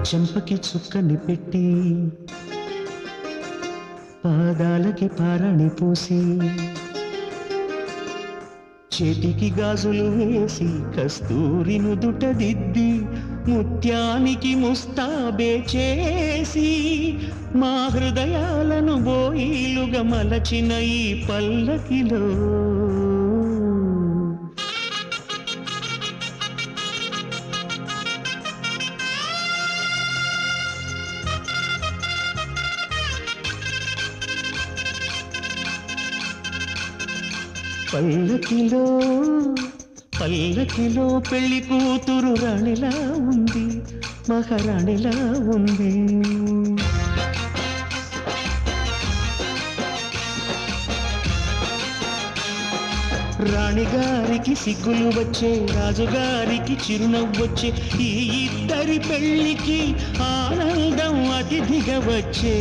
చెంపకి చుక్కని పెట్టి పాదాలకి పారాణి పూసి చేతికి గాజులు వేసి కస్తూరి నుదుట దిద్ది ముత్యానికి ముస్తాబే చేసి మా హృదయాలను బోయిలుగా మలచిన ఈ పల్లకిలో పల్లకిలో పల్లకిలో పెళ్లి కూతురు రాణిలా ఉంది, మహారాణిలా ఉంది. రాణిగారికి సిగ్గులు వచ్చే, రాజుగారికి చిరునవ్వొచ్చే, ఈ ఇద్దరి పెళ్లికి ఆనందం అతిథిగా వచ్చే.